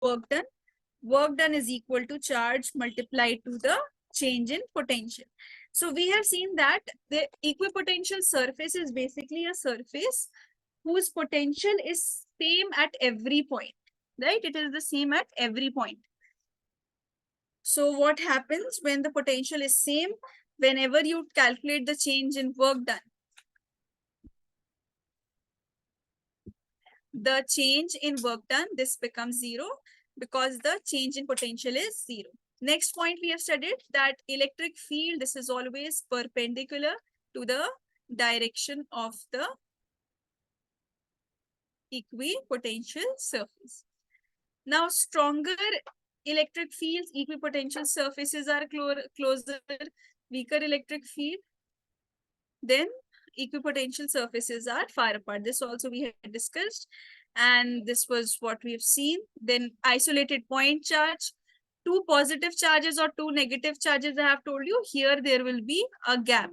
work done. Work done is equal to charge multiplied to the change in potential. So we have seen that the equipotential surface is basically a surface whose potential is same at every point, right? It is the same at every point. So what happens when the potential is same? Whenever you calculate the change in work done, the change in work done, this becomes 0 because the change in potential is 0. Next point we have studied that electric field, this is always perpendicular to the direction of the equipotential surface. Now, stronger electric fields, equipotential surfaces are closer, weaker electric field, then equipotential surfaces are far apart. This also we had discussed, and this was what we have seen. Then isolated point charge, two positive charges or two negative charges, I have told you, here there will be a gap.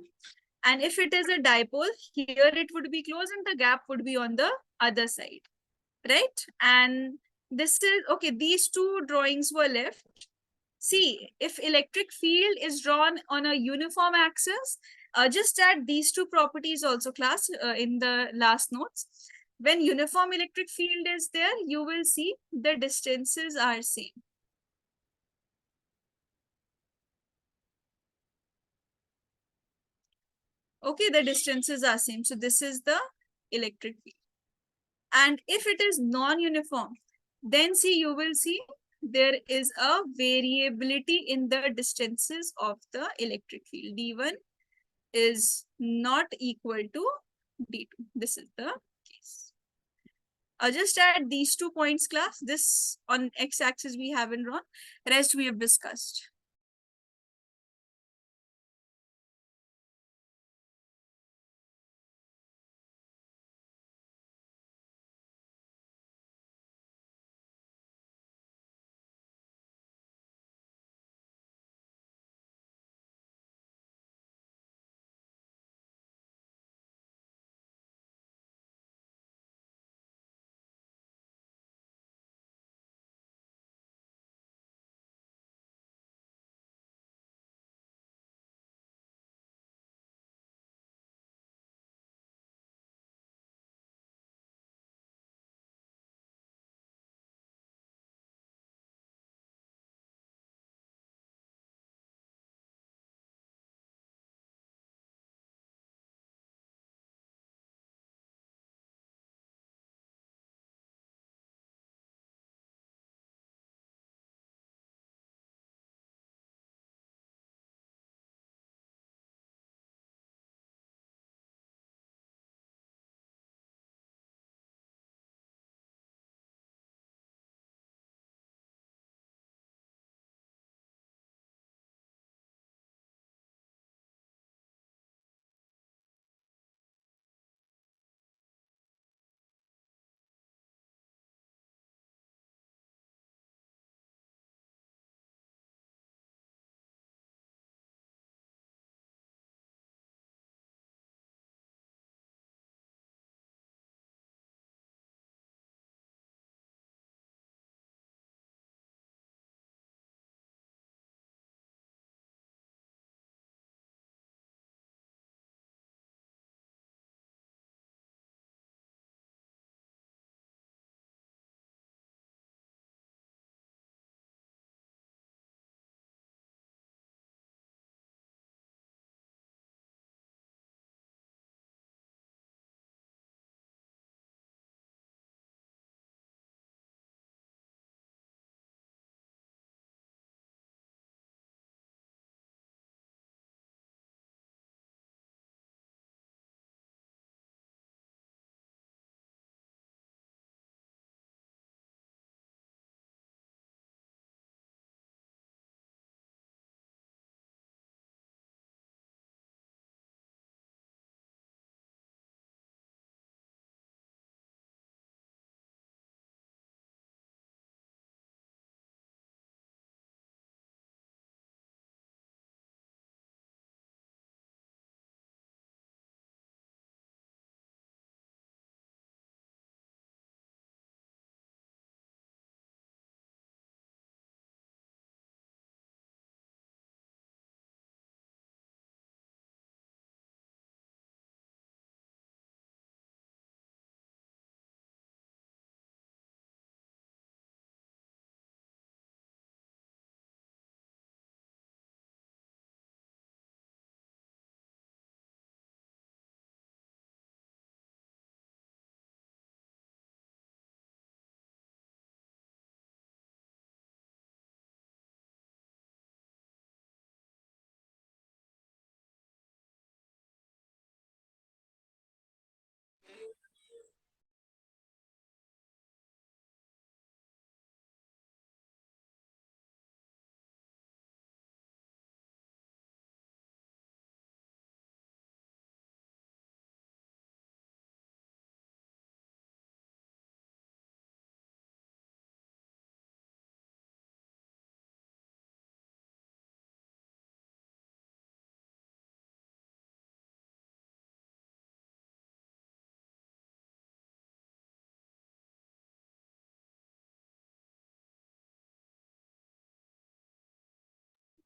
And if it is a dipole, here it would be close and the gap would be on the other side, right? And this is, okay, these two drawings were left. See, if electric field is drawn on a uniform axis, just add these two properties also, class, in the last notes. When uniform electric field is there, you will see the distances are same. Okay, the distances are same. So this is the electric field. And if it is non-uniform, then see, you will see there is a variability in the distances of the electric field. D1 is not equal to D2. This is the case. Just add these 2 points, class. This on x-axis we haven't drawn. Rest we have discussed.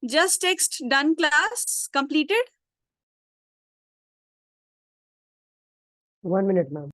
Just text done class completed. 1 minute, ma'am.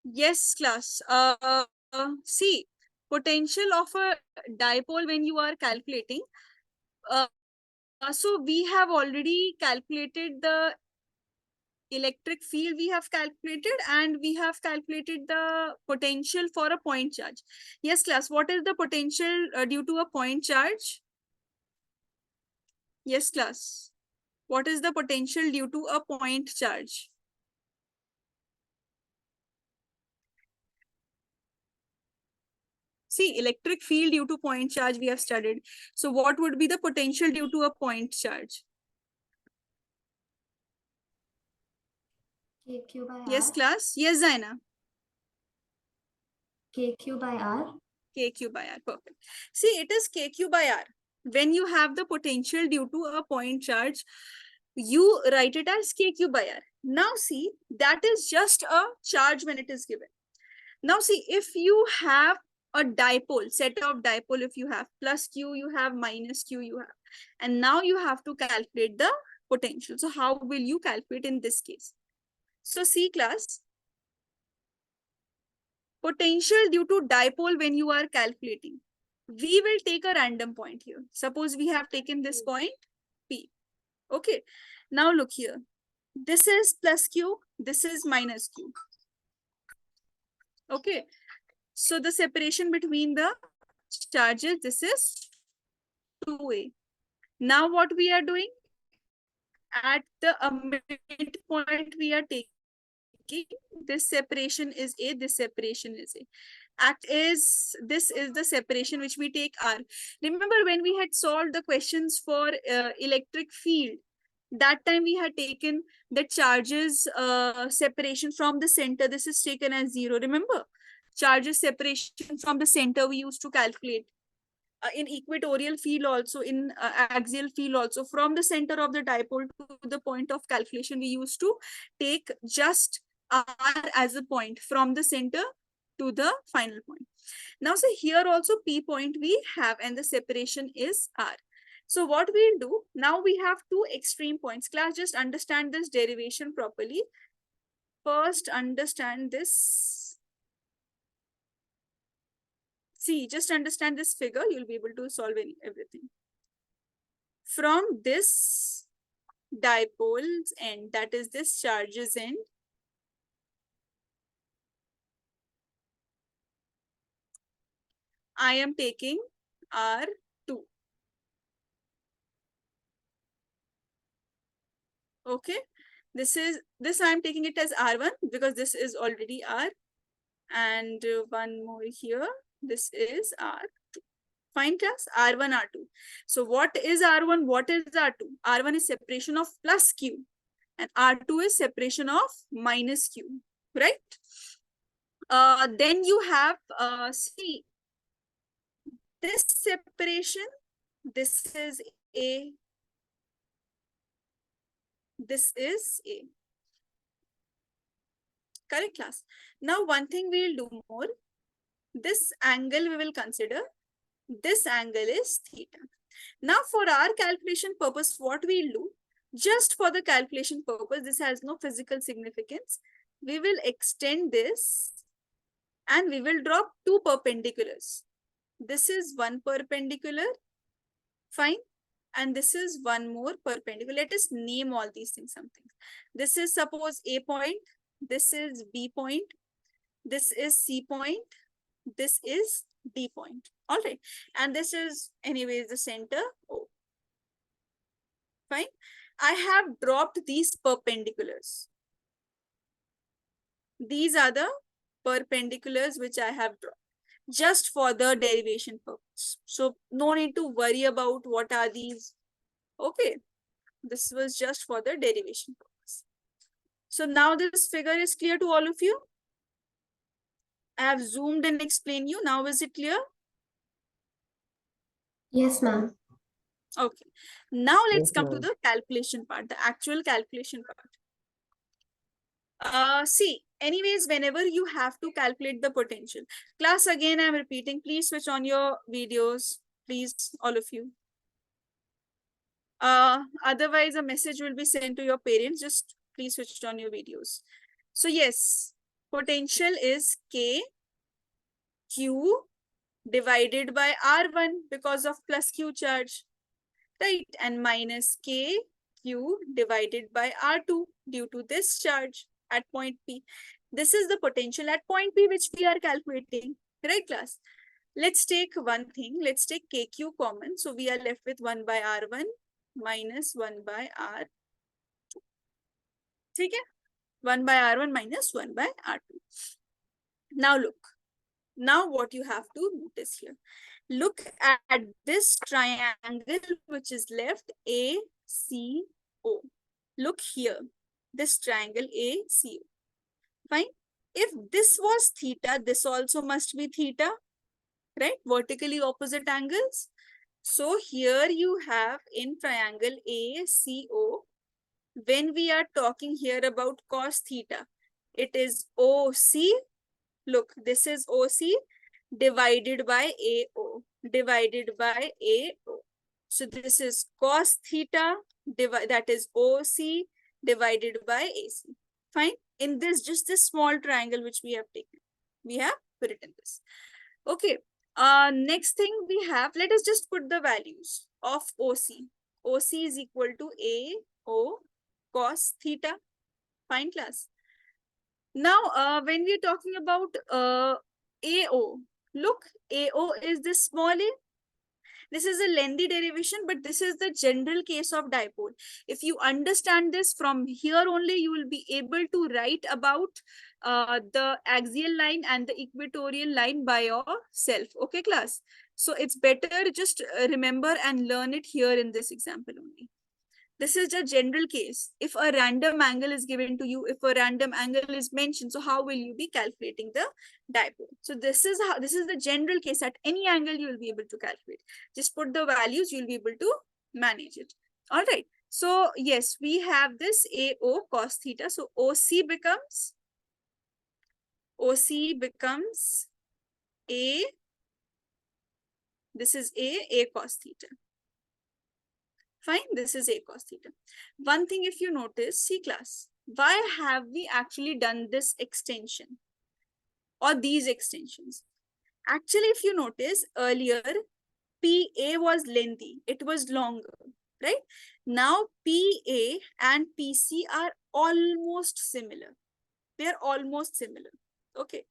Yes, class. See, potential of a dipole when you are calculating. Uh, so we have already calculated the electric field we have calculated, and we have calculated the potential for a point charge. Yes, class. What is the potential due to a point charge? Yes, class. What is the potential due to a point charge? See, electric field due to point charge we have studied. So what would be the potential due to a point charge? KQ by Yes, R. class. Yes, Zaina. KQ by R. KQ by R. Perfect. See, it is KQ by R. When you have the potential due to a point charge, you write it as KQ by R. Now see, that is just a charge when it is given. Now see, if you have a dipole, set of dipole, if you have plus Q, you have minus Q, you have. And now you have to calculate the potential. So how will you calculate in this case? So see, class, potential due to dipole when you are calculating. We will take a random point here. Suppose we have taken this point P. Okay. Now look here. This is plus Q. This is minus Q. Okay. So the separation between the charges, this is 2A. Now what we are doing? At the midpoint we are taking, this separation is A, this separation is A. This is the separation which we take R. Remember when we had solved the questions for electric field, that time we had taken the charges separation from the center. This is taken as 0. Remember, charges separation from the center we used to calculate. In equatorial field also, in axial field also, from the center of the dipole to the point of calculation, we used to take just R as a point from the center to the final point. Now, so here also P point we have, and the separation is R. So what we'll do, now we have two extreme points. Class, just understand this derivation properly. First, understand this. See, just understand this figure, you'll be able to solve everything. From this dipole's end, that is this charge's end, I am taking R2. Okay, this I am taking it as R1 because this is already R, and one more here, this is R2. Fine, class. R1, R2. So what is R1? What is R2? R1 is separation of plus Q, and R2 is separation of minus Q, right? Then you have, see, this separation, this is A, this is A. Correct, class? Now, one thing we'll do more. This angle we will consider. This angle is theta. Now, for our calculation purpose, what we'll do, just for the calculation purpose, this has no physical significance. We will extend this and we will drop two perpendiculars. This is one perpendicular, fine. And this is one more perpendicular. Let us name all these things something. This is suppose A point, this is B point, this is C point, this is D point. All right. And this is anyways the center O. Fine. I have dropped these perpendiculars. These are the perpendiculars which I have dropped just for the derivation purpose. So no need to worry about what are these. Okay. This was just for the derivation purpose. So now this figure is clear to all of you. I have zoomed and explained you. Now is it clear? Yes, ma'am. Okay. Now let's Yes, come to ma'am. the calculation part, the actual calculation part. See, anyways, whenever you have to calculate the potential. Class, again, I'm repeating, please switch on your videos, please, all of you. Otherwise, a message will be sent to your parents. Just please switch on your videos. So yes, potential is K Q divided by R1 because of plus Q charge, right? And minus K Q divided by R2 due to this charge at point P. This is the potential at point P which we are calculating, right, class? Let's take one thing. Let's take KQ common. So we are left with 1 by R1 minus 1 by R2. ठीक है? 1 by R1 minus 1 by R2. Now look. Now what you have to notice here. Look at this triangle which is left ACO. Look here. This triangle ACO. Fine. If this was theta, this also must be theta, right? Vertically opposite angles. So here you have in triangle ACO, when we are talking here about cos theta, it is OC. Look, this is OC divided by AO, divided by AO. So this is cos theta, that is OC divided by AC. Fine. In this, just this small triangle which we have taken, we have written this. Okay. Next thing we have, let us just put the values of OC. OC is equal to AO cos theta. Fine, class. Now, when we're talking about AO, look, AO is this small a. This is a lengthy derivation, but this is the general case of dipole. If you understand this from here only, you will be able to write about the axial line and the equatorial line by yourself. Okay, class? So it's better just remember and learn it here in this example only. This is a general case. If a random angle is given to you, if a random angle is mentioned, so how will you be calculating the dipole? So this is the general case. At any angle you will be able to calculate. Just put the values, you'll be able to manage it. All right. So yes, we have this AO cos theta. So OC becomes A. This is A cos theta. Fine, this is A cos theta. One thing, if you notice, see class, why have we actually done this extension or these extensions? Actually, if you notice earlier, PA was lengthy, it was longer, right? Now PA and PC are almost similar. They are almost similar. Okay.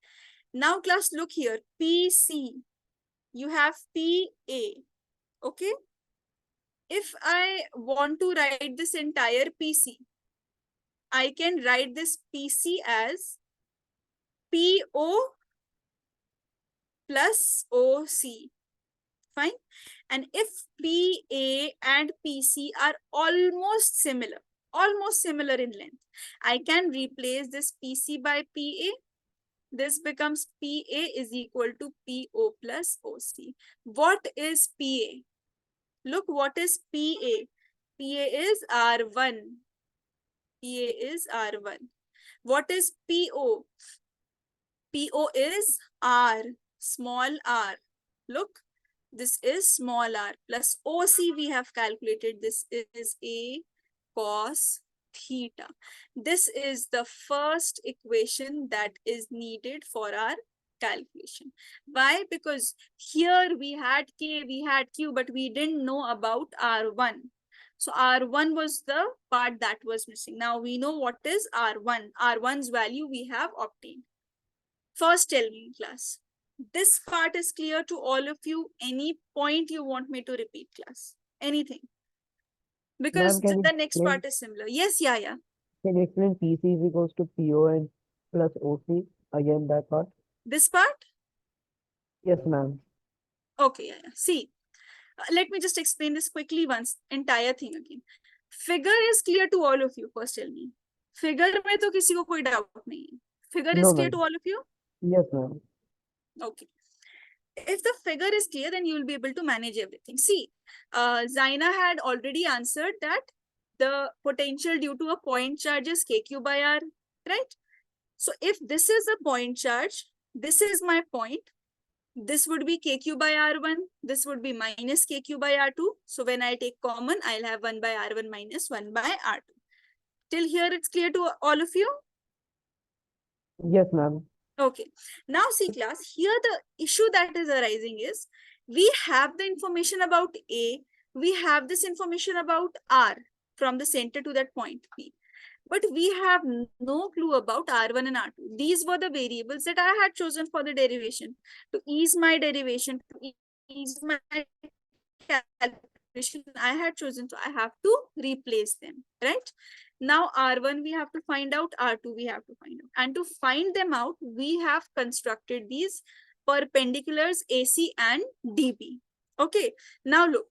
Now class, look here, PC, you have PA, okay? If I want to write this entire PC, I can write this PC as PO plus OC. Fine. And if PA and PC are almost similar in length, I can replace this PC by PA. this becomes PA is equal to PO plus OC. What is PA? Look, what is PA? PA is R1. PA is R1. What is PO? PO is R, small r. Look, this is small r plus OC we have calculated. This is A cos theta. This is the first equation that is needed for our calculation. Why? Because here we had K, we had Q, but we didn't know about R1. So R1 was the part that was missing. Now we know what is R1. R1's value we have obtained. First, tell me, class. This part is clear to all of you. Any point you want me to repeat, class? Anything? Because Ma'am, the next part is similar. Yes, yeah. can you explain PC is equals to PO and plus OC? Again, that part? This part? Yes, ma'am. Okay, yeah. See, let me just explain this quickly once, entire thing again. Figure is clear to all of you. First, tell me. Figure में तो किसी को कोई doubt नहीं है. Figure is No, clear ma'am. to all of you? Yes, ma'am. Okay. If the figure is clear, then you will be able to manage everything. See, Zaina had already answered that the potential due to a point charge is kq by r, right? So if this is a point charge, this is my point, this would be kq by r1, this would be minus kq by r2. So when I take common, I'll have 1 by r1 minus 1 by r2. Till here, it's clear to all of you? Yes, ma'am. Okay. Now see, class, here the issue that is arising is we have the information about A, we have this information about R from the center to that point P, but we have no clue about R1 and R2. These were the variables that I had chosen for the derivation. To ease my derivation, to ease my calculation, I had chosen, so I have to replace them, right? Now R1 we have to find out, R2 we have to find out. And to find them out, we have constructed these perpendiculars AC and DB. Okay, now look,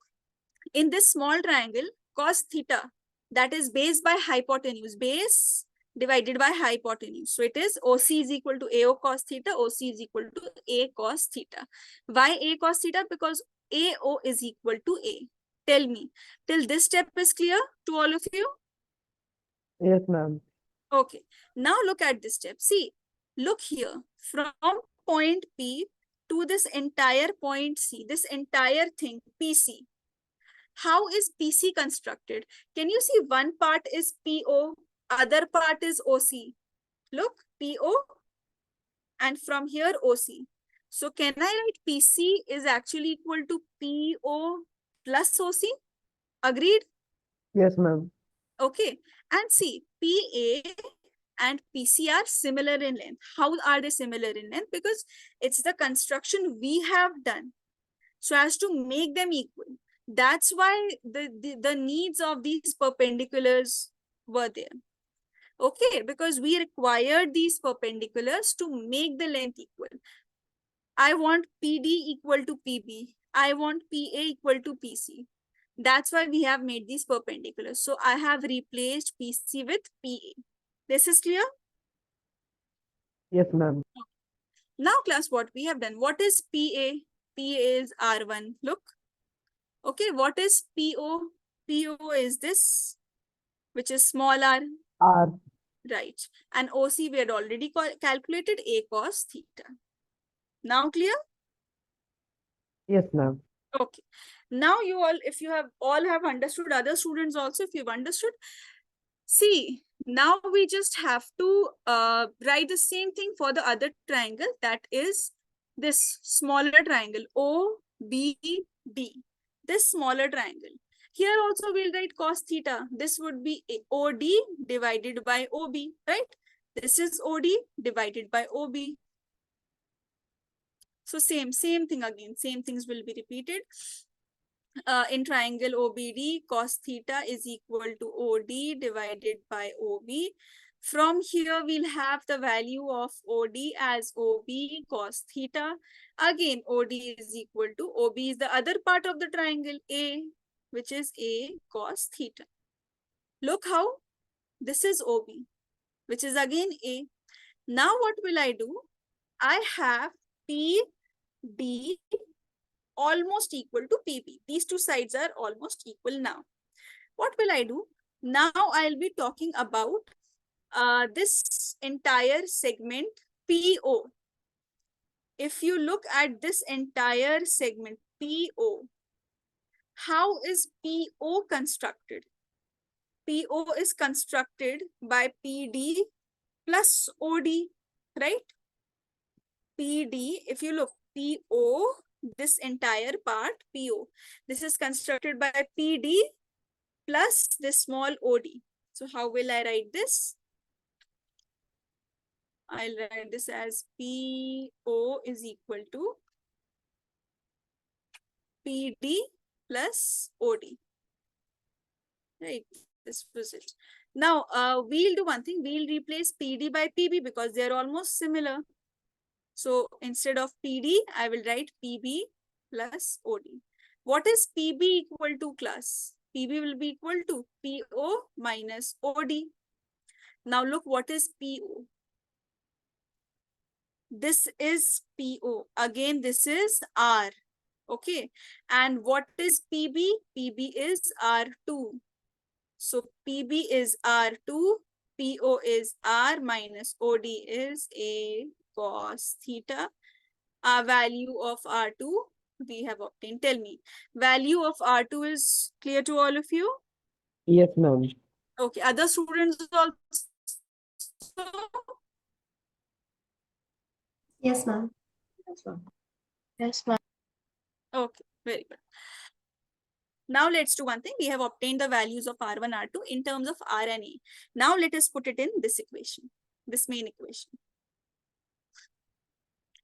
in this small triangle, cos theta, that is base by hypotenuse, base divided by hypotenuse. So it is OC is equal to AO cos theta, OC is equal to A cos theta. Why A cos theta? Because AO is equal to A. Tell me, till this step is clear to all of you? Yes, ma'am. Okay, now look at this step. See, look here, from point P to this entire point C, this entire thing, PC. How is PC constructed? Can you see one part is PO, other part is OC? Look, PO and from here OC. So can I write PC is actually equal to PO plus OC? Agreed? Yes, ma'am. Okay, and see, PA and PC are similar in length. How are they similar in length? Because it's the construction we have done so as to make them equal. That's why the needs of these perpendiculars were there. Okay, because we required these perpendiculars to make the length equal. I want PD equal to PB. I want PA equal to PC. That's why we have made these perpendiculars. So I have replaced PC with PA. This is clear? Yes, ma'am. Now, class, what we have done? What is PA? PA is R1. Look. Okay, what is PO? PO is this, which is small r. R. Right. And OC we had already calculated, A cos theta. Now clear? Yes, ma'am. Okay. Now you all, if you have all have understood, other students also, if you've understood, see, now we just have to write the same thing for the other triangle, that is this smaller triangle, OBD. This smaller triangle. Here also we'll write cos theta. This would be OD divided by OB, right? This is OD divided by OB. So same thing again. Same things will be repeated. In triangle OBD, cos theta is equal to OD divided by OB. From here, we'll have the value of OD as OB cos theta. Again, OD is equal to OB is the other part of the triangle A, which is A cos theta. Look how this is OB, which is again A. Now what will I do? I have PD almost equal to PB. These two sides are almost equal now. What will I do? Now I'll be talking about this entire segment PO. If you look at this entire segment PO, how is PO constructed? PO is constructed by PD plus OD, right? PD, if you look, PO, this entire part, PO, this is constructed by PD plus this small OD. So how will I write this? I'll write this as PO is equal to PD plus OD. Right, this was it. Now, we'll do one thing. We'll replace PD by PB because they're almost similar. So instead of PD, I will write PB plus OD. What is PB equal to, class? PB will be equal to PO minus OD. Now look, what is PO? This is PO. Again, this is R. Okay. And what is PB? PB is R2. So PB is R2. PO is R minus OD is A cos theta. Our value of R2 we have obtained. Tell me, value of R2 is clear to all of you? Yes, ma'am. Okay, other students also? Yes, ma'am. Yes, ma'am. Yes, ma'am. Okay, very good. Now let's do one thing. We have obtained the values of R1, R2 in terms of R and A. Now let us put it in this equation, this main equation.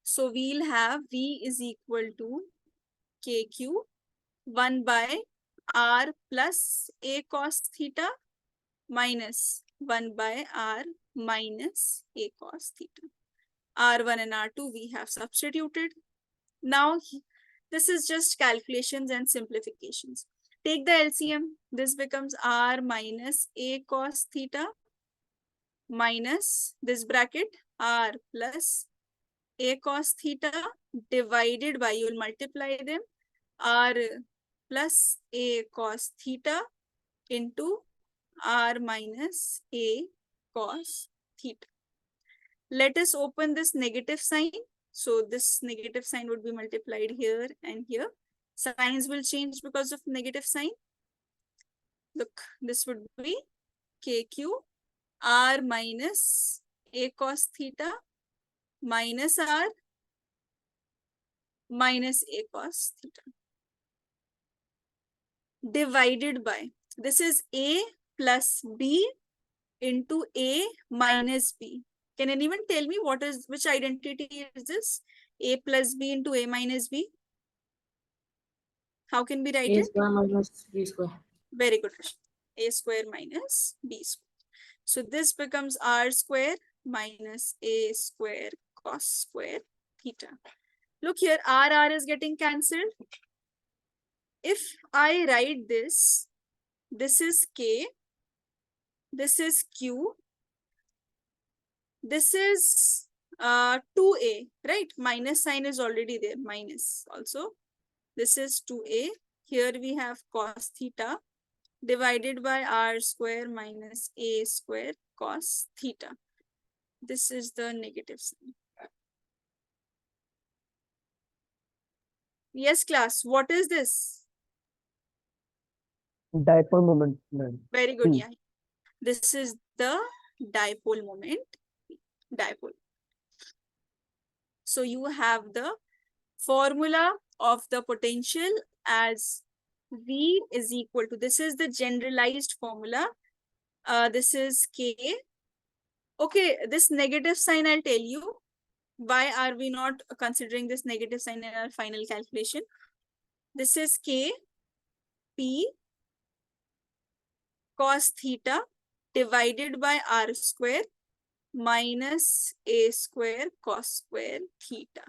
So we'll have V is equal to KQ 1 by R plus A cos theta minus 1 by R minus A cos theta. R1 and R2 we have substituted. Now this is just calculations and simplifications. Take the LCM. This becomes R minus A cos theta minus this bracket R plus A cos theta divided by, you will multiply them, R plus A cos theta into R minus A cos theta. Let us open this negative sign. So this negative sign would be multiplied here and here. Signs will change because of negative sign. Look, this would be KQ R minus A cos theta minus R minus A cos theta divided by, this is A plus B into A minus B. Can anyone tell me which identity is this? A plus B into A minus B. How can we write A it? square minus B square. Very good. A square minus B square. So this becomes R square minus A square cos square theta. Look here, R is getting cancelled. If I write this is K, this is Q, this is 2A, right? Minus sign is already there, minus also. This is 2A. Here we have cos theta divided by R square minus A square cos theta. This is the negative sign. Yes, class. What is this? Dipole moment, ma'am. Very good. P. Yeah. This is the dipole moment. Dipole. So you have the formula of the potential as V is equal to, this is the generalized formula. This is K. Okay, this negative sign, I'll tell you. Why are we not considering this negative sign in our final calculation? This is K P cos theta divided by R square minus A square cos square theta.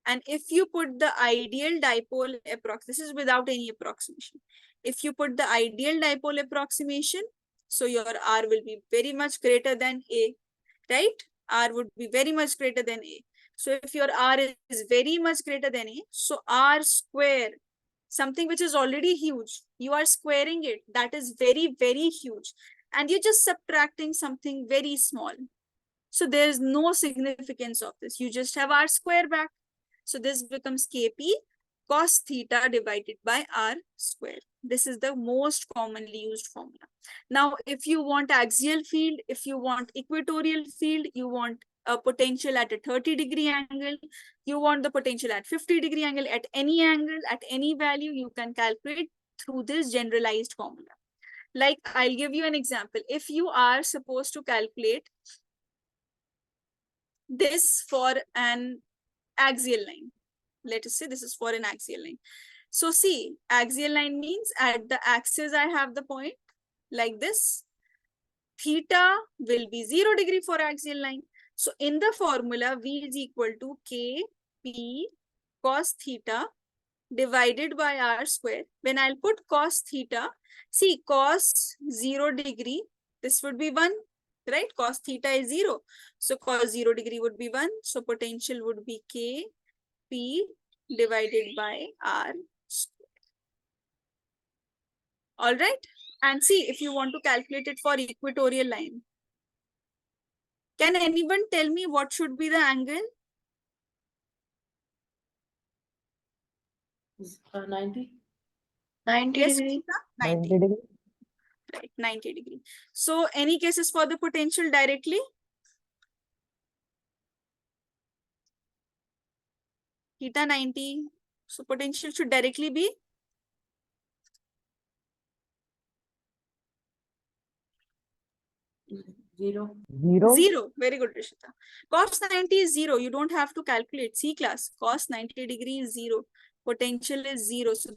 And if you put the ideal dipole approximation, this is without any approximation. If you put the ideal dipole approximation, so your R will be very much greater than A, right? R would be very much greater than A. So if your r is very much greater than a, so r square, something which is already huge, you are squaring it, that is very, very huge. And you're just subtracting something very small. So there's no significance of this. You just have r square back. So this becomes kp cos theta divided by r square. This is the most commonly used formula. Now, if you want axial field, if you want equatorial field, you want a potential at a 30-degree angle, you want the potential at 50-degree angle, at any angle, at any value, you can calculate through this generalized formula. Like, I'll give you an example. If you are supposed to calculate this for an axial line, let us say this is for an axial line. So see, axial line means at the axis I have the point like this. Theta will be 0 degree for axial line. So in the formula, V is equal to Kp cos theta divided by r square. When I'll put cos theta, see cos 0 degree, this would be 1, right? Cos theta is 0. So cos 0 degree would be 1. So potential would be Kp divided by r square. All right. And see, if you want to calculate it for equatorial line, can anyone tell me what should be the angle? 90. 90 Yes, degree. Shita? 90 90. degree. Right, 90 degree. So any cases for the potential directly? Theta 90. So potential should directly be 0. 0. 0. Very good, Rishita. Cos 90 is 0. You don't have to calculate. C class. Cos 90 degree is 0. Potential is 0. So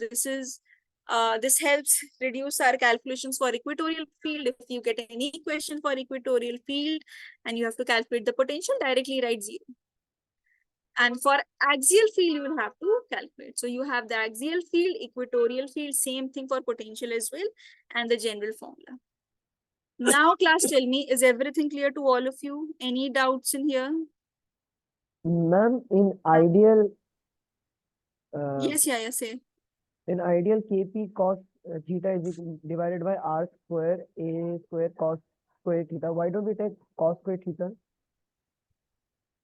this helps reduce our calculations for equatorial field. If you get any question for equatorial field and you have to calculate the potential, directly write 0. And for axial field, you will have to calculate. So you have the axial field, equatorial field, same thing for potential as well, and the general formula. Now, class, tell me, is everything clear to all of you? Any doubts in here? Ma'am, in ideal, Yes, yeah, say. in ideal, Kp cos theta is divided by r square, a square cos square theta. Why don't we take cos square theta?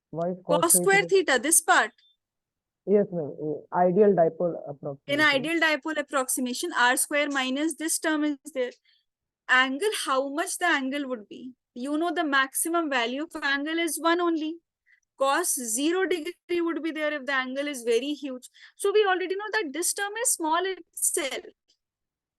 Why is cos Cos square theta, this part. Yes, ma'am. Ideal dipole In approximation. ideal dipole approximation, r square minus this term is there. Angle, how much the angle would be? You know the maximum value of angle is 1 only. Cos 0 degree would be there if the angle is very huge. So we already know that this term is small itself.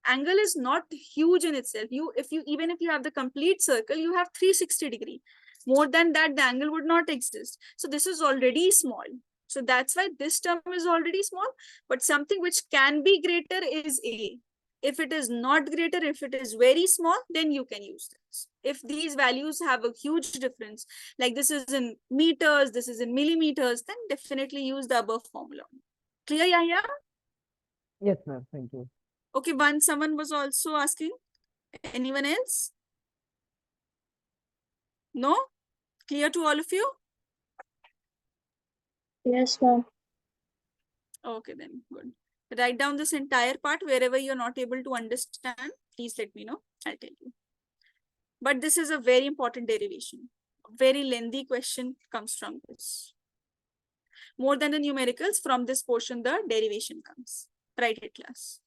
Angle is not huge in itself. Even if you have the complete circle, you have 360 degree. More than that, the angle would not exist. So this is already small. So that's why this term is already small, but something which can be greater is A. If it is not greater, if it is very small, then you can use this. If these values have a huge difference, like this is in meters, this is in millimeters, then definitely use the above formula. Clear, Yahya? Yes, ma'am. Thank you. Okay, someone was also asking. Anyone else? No? Clear to all of you? Yes, ma'am. Okay, then good. Write down this entire part. Wherever you're not able to understand, please let me know. I'll tell you. But this is a very important derivation. A very lengthy question comes from this. More than the numericals, from this portion, the derivation comes. Write it, class.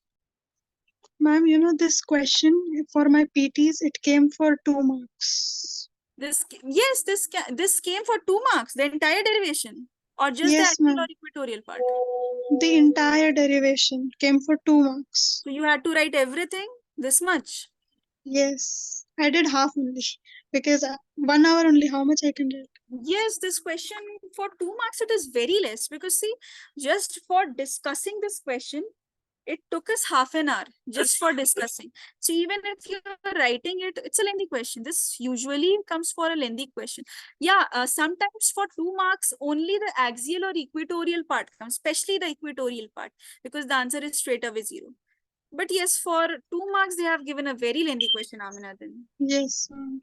Ma'am, you know this question for my PTs, it came for 2 marks. This came for 2 marks, the entire derivation, or just Yes, the axial ma'am. or equatorial part. The entire derivation came for 2 marks. So you had to write everything this much. Yes, I did half only because 1 hour only, how much I can get? Yes, this question for 2 marks, it is very less because see, just for discussing this question, it took us half an hour just for discussing. So even if you're writing it, it's a lengthy question. This usually comes for a lengthy question. Yeah, sometimes for 2 marks, only the axial or equatorial part comes, especially the equatorial part, because the answer is straight away 0. But yes, for 2 marks, they have given a very lengthy question, Amina. Then. Yes, ma'am.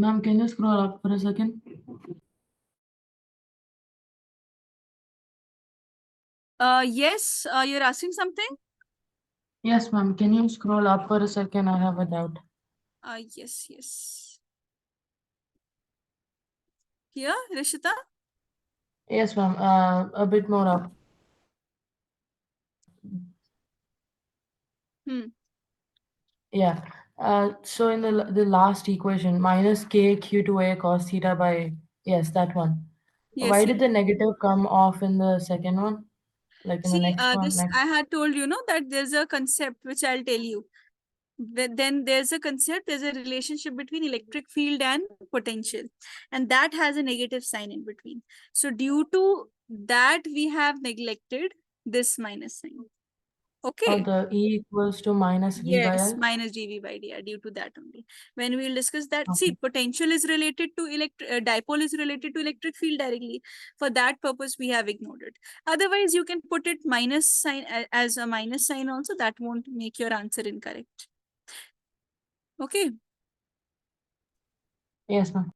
Ma'am, can you scroll up for a second? Yes, you're asking something? Yes, ma'am. Can you scroll up for a second? I have a doubt. Yes, yes. Here, Rishita? Yes, ma'am. A bit more up. Hmm. Yeah. So in the last equation, minus k q2a cos theta by, yes, that one. Yes, Why yes. did the negative come off in the second one? Like in the See, next one? this Next. I had told you, know, that there's a concept which I'll tell you. Then there's a concept, there's a relationship between electric field and potential, and that has a negative sign in between. So due to that, we have neglected this minus sign. Or Okay. the E equals to minus V by Yes, L? minus dV by dr due to that only. When we will discuss that, see, Okay. potential is related to dipole is related to electric field directly. For that purpose, we have ignored it. Otherwise, you can put it minus sign as a minus sign also. That won't make your answer incorrect. Okay. Yes, ma'am.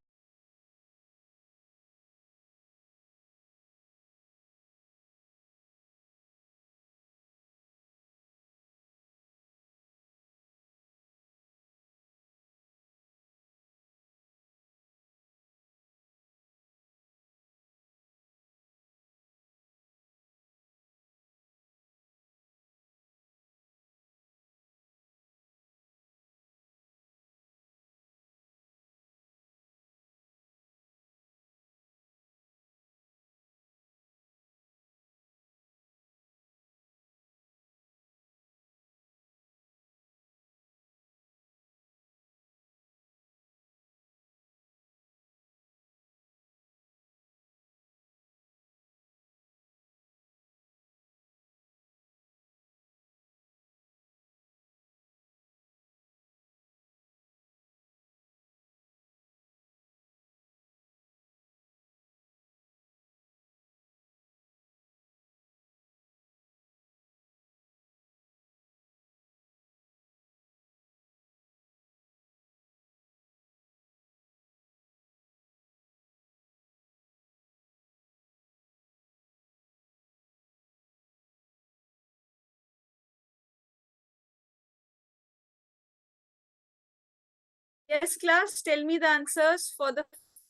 Yes, class, tell me the answers for the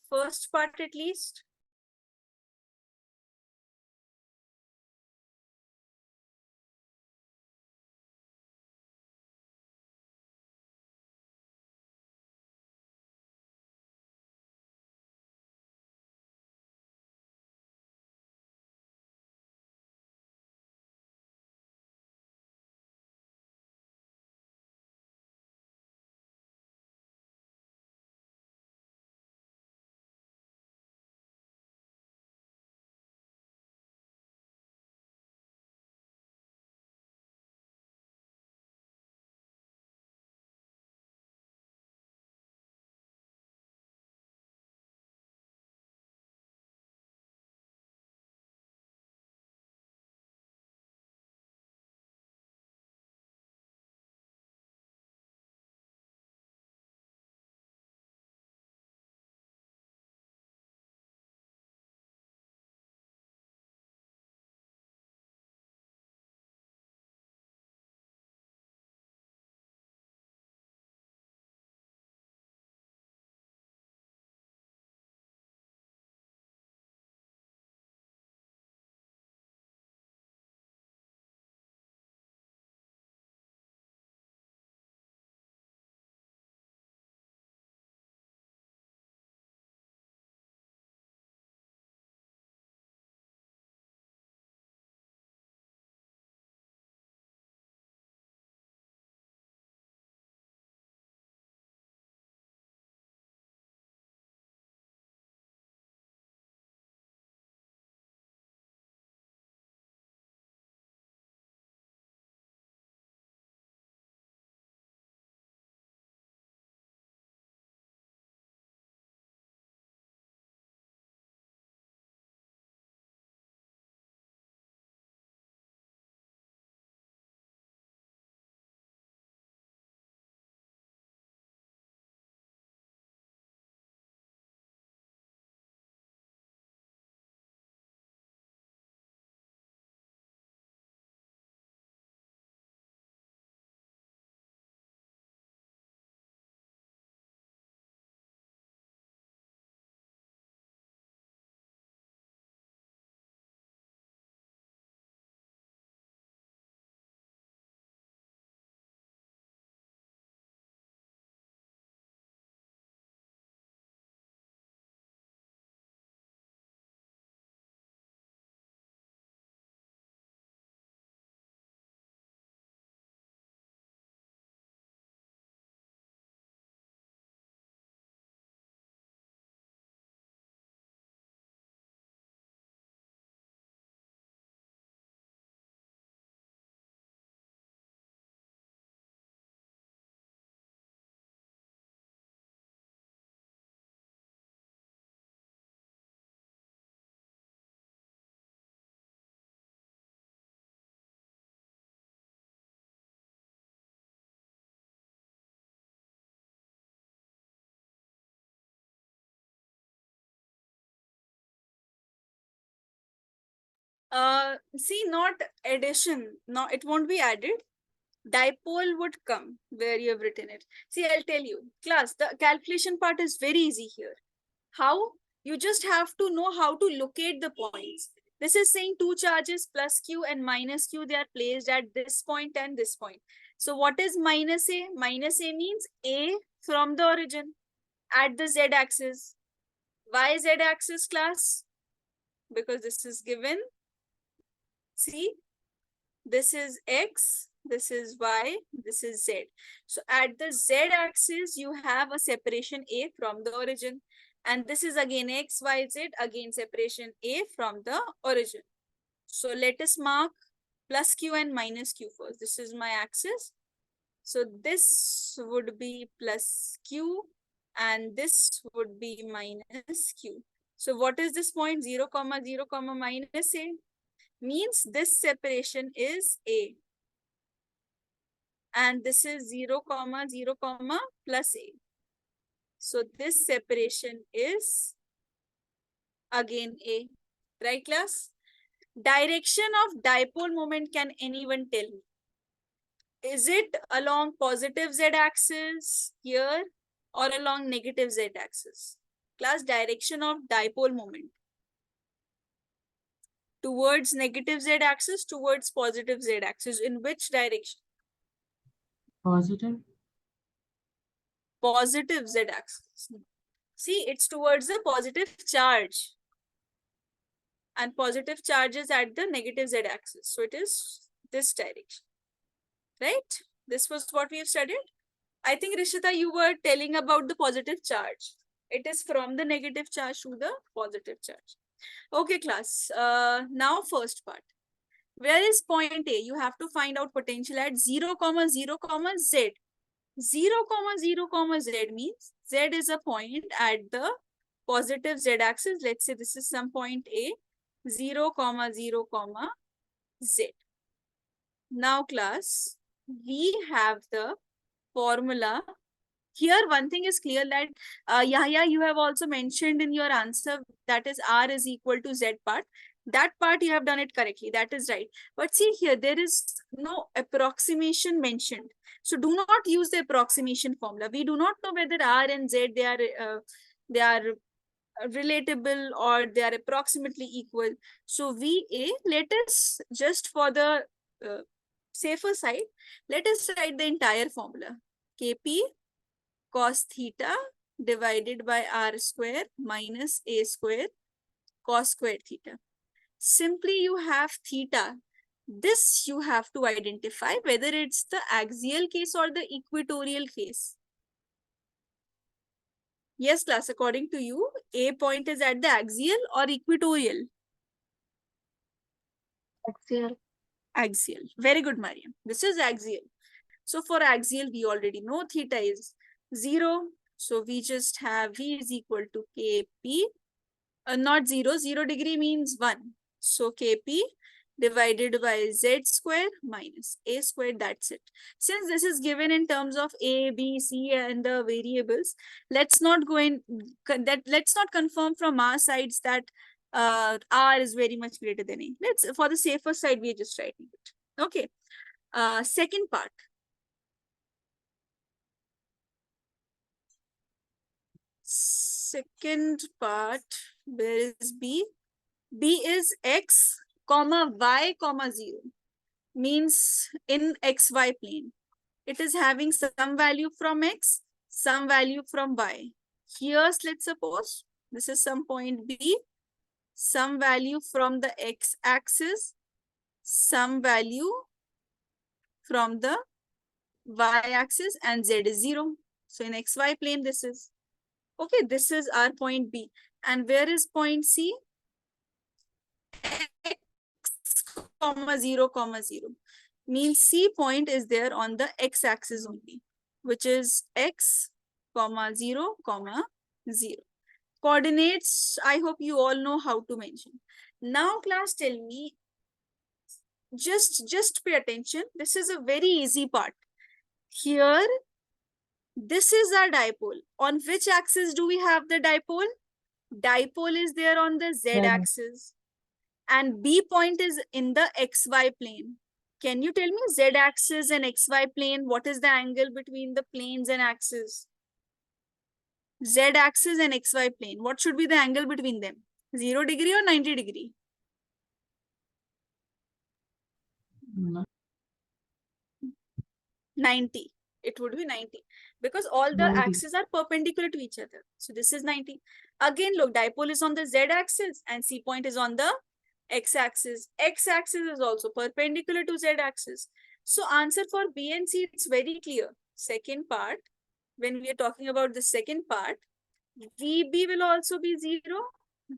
first part at least. See, not addition. No, it won't be added. Dipole would come where you have written it. See, I'll tell you, class, the calculation part is very easy here. How? You just have to know how to locate the points. This is saying two charges plus q and minus q, they are placed at this point and this point. So what is minus a? Minus a means a from the origin at the z-axis. Why z-axis, class? Because this is given. See, this is x, this is y, this is z. So at the z-axis, you have a separation a from the origin. And this is again x, y, z, again separation a from the origin. So let us mark plus q and minus q first. This is my axis. So this would be plus q and this would be minus q. So what is this point? 0, 0, minus a means this separation is a. And this is 0, 0, plus a. So this separation is again a. Right, class? Direction of dipole moment, can anyone tell me? Is it along positive z-axis here or along negative z-axis? Class, direction of dipole moment. Towards negative z-axis, towards positive z-axis. In which direction? Positive. Positive z-axis. See, it's towards the positive charge. And positive charge is at the negative z-axis. So it is this direction. Right? This was what we have studied. I think, Rishita, you were telling about the positive charge. It is from the negative charge to the positive charge. Okay, class. Now first part. Where is point A? You have to find out potential at 0, 0, z. 0, 0, z means z is a point at the positive z-axis. Let's say this is some point A. 0, 0, z. Now, class, we have the formula. Here, one thing is clear that, Yahya, you have also mentioned in your answer that is R is equal to Z part. That part you have done it correctly. That is right. But see here, there is no approximation mentioned. So do not use the approximation formula. We do not know whether R and Z, they are relatable or they are approximately equal. So VA, let us just for the safer side, let us write the entire formula. KP cos theta divided by R square minus A square cos square theta. Simply you have theta. This you have to identify whether it's the axial case or the equatorial case. Yes, class, according to you, A point is at the axial or equatorial? Axial. Axial. Very good, Mariam. This is axial. So for axial, we already know theta is 0. So we just have V is equal to Kp. Not 0. 0 degree means 1. So Kp divided by Z square minus A square. That's it. Since this is given in terms of A, B, C and the variables, let's not go in that. Let's not confirm from our sides that R is very much greater than A. Let's, for the safer side, we are just writing it. Okay. Second part. Second part, where is B? B is x, comma y, comma 0. Means in xy plane. It is having some value from x, some value from y. Here's, let's suppose, this is some point B, some value from the x-axis, some value from the y-axis, and z is 0. So in xy plane, this is. Okay, this is our point B. And where is point C? X, 0, 0. Means C point is there on the x-axis only, which is x, 0, 0. Coordinates, I hope you all know how to mention. Now, class, tell me, just pay attention. This is a very easy part. Here, this is our dipole. On which axis do we have the dipole? Dipole is there on the z-axis. and B point is in the XY plane. Can you tell me Z axis and XY plane, what is the angle between the planes and axis? Z axis and XY plane, what should be the angle between them? 0 degree or 90 degree? 90. It would be 90 because all the 90. axes are perpendicular to each other. So this is 90. Again, look, dipole is on the Z axis and C point is on the X axis. X axis is also perpendicular to Z axis. So answer for B and C, it's very clear. Second part, when we are talking about the second part, VB will also be 0,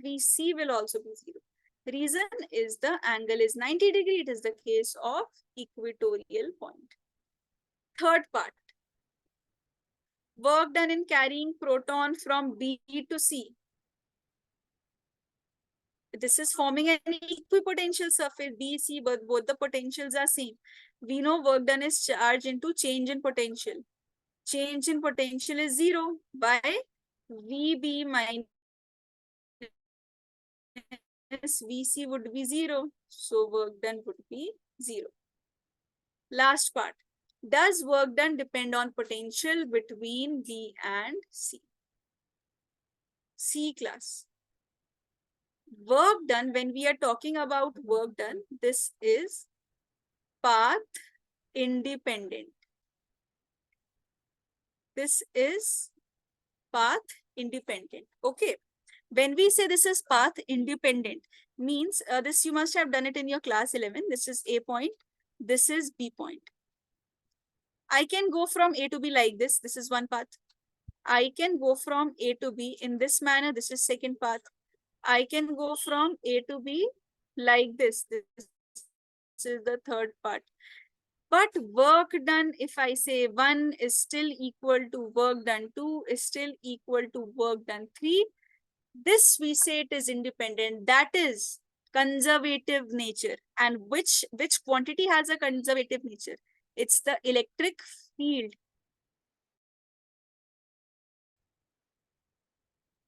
VC will also be 0. The reason is the angle is 90 degree. It is the case of equatorial point. Third part, work done in carrying proton from B to C. This is forming an equipotential surface. B, C, but both the potentials are same. We know work done is charge into change in potential. Change in potential is 0 by VB minus VC would be 0. So work done would be 0. Last part. Does work done depend on potential between B and C? C class. Work done, when we are talking about work done, this is path independent. This is path independent. Okay. When we say this is path independent, means this you must have done it in your class 11. This is A point. This is B point. I can go from A to B like this. This is one path. I can go from A to B in this manner. This is second path. I can go from A to B like this. This is the third part. But work done, if I say 1 is still equal to work done 2 is still equal to work done 3, this we say it is independent. That is conservative nature. And which quantity has a conservative nature? It's the electric field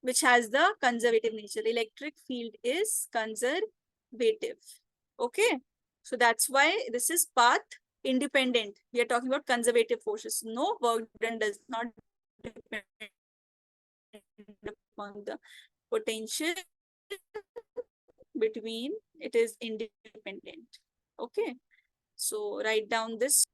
which has the conservative nature. Electric field is conservative. Okay. So that's why this is path independent. We are talking about conservative forces. No, work done does not depend upon the potential between, it is independent. Okay. So write down this.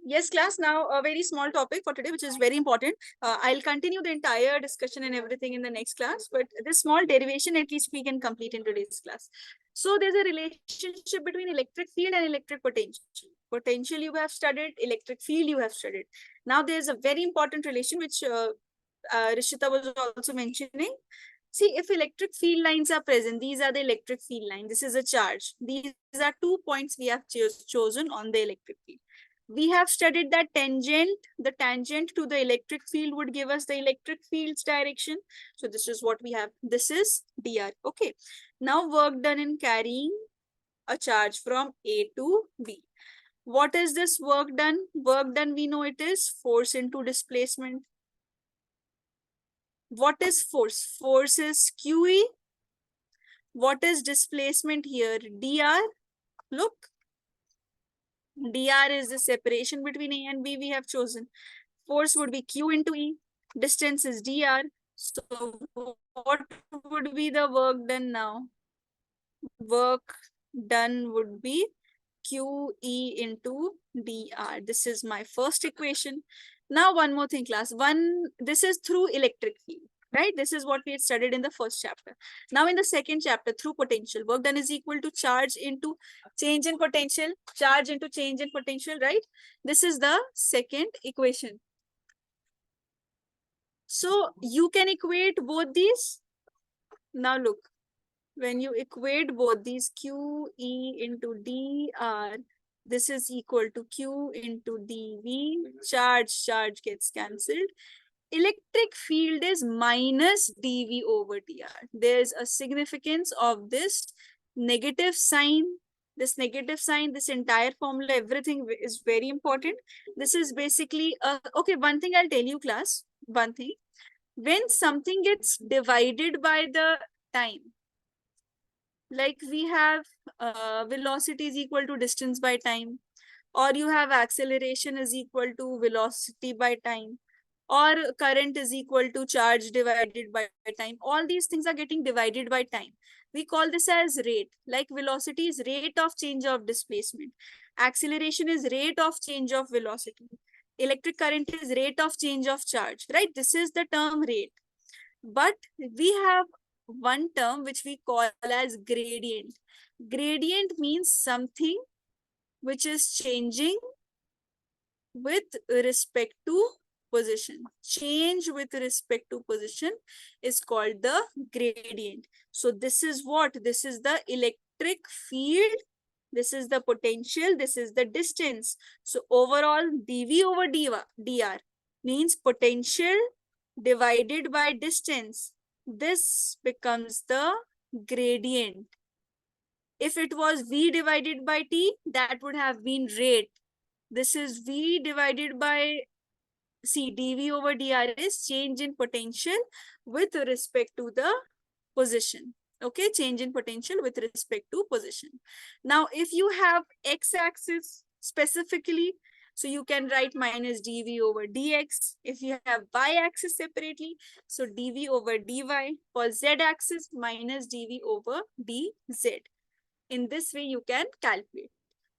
Yes, class. Now a very small topic for today, which is very important. I'll continue the entire discussion and everything in the next class, but this small derivation at least we can complete in today's class. So there's a relationship between electric field and electric potential. Potential you have studied, electric field you have studied. Now there's a very important relation which Rishita was also mentioning. See, if electric field lines are present, these are the electric field line. This is a charge. These are 2 points we have chosen on the electric field. We have studied that the tangent to the electric field would give us the electric field's direction. So this is what we have. This is dr. Okay. Now work done in carrying a charge from A to B. What is this work done? Work done, we know it is force into displacement. What is force? Force is QE. What is displacement here? dr. Look, dr is the separation between A and B we have chosen. Force would be Q into E. Distance is dr. So what would be the work done now? Work done would be QE into dr. This is my first equation. Now one more thing, class. This is through electric field, right? This is what we had studied in the first chapter. Now in the second chapter, through potential, work done is equal to charge into change in potential, charge into change in potential, right? This is the second equation. So you can equate both these. Now look, when you equate both these, QE into dr, this is equal to Q into dV. Charge gets cancelled. Electric field is minus dV over dr. There's a significance of this negative sign. This negative sign, this entire formula, everything is very important. This is basically, okay, one thing I'll tell you, class, one thing. When something gets divided by the time, like we have velocity is equal to distance by time, or you have acceleration is equal to velocity by time, or current is equal to charge divided by time. All these things are getting divided by time. We call this as rate. Like velocity is rate of change of displacement. Acceleration is rate of change of velocity. Electric current is rate of change of charge, right? This is the term rate. But we have one term which we call as gradient. Gradient means something which is changing with respect to position. Change with respect to position is called the gradient. So this is what? This is the electric field. This is the potential. This is the distance. So overall dV over dr means potential divided by distance. This becomes the gradient. If it was V divided by T, that would have been rate. This is V divided by C. dV over dr is change in potential with respect to the position. Okay, change in potential with respect to position. Now, if you have x-axis specifically, so you can write minus dV over dx. If you have y-axis separately, so dV over dy. For z-axis, minus dV over dz. In this way, you can calculate.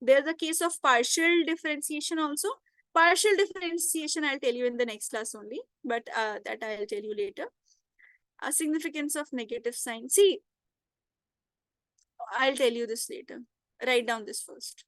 There's a case of partial differentiation also. Partial differentiation, I'll tell you in the next class only, but that I'll tell you later. A significance of negative sign. See, I'll tell you this later. Write down this first.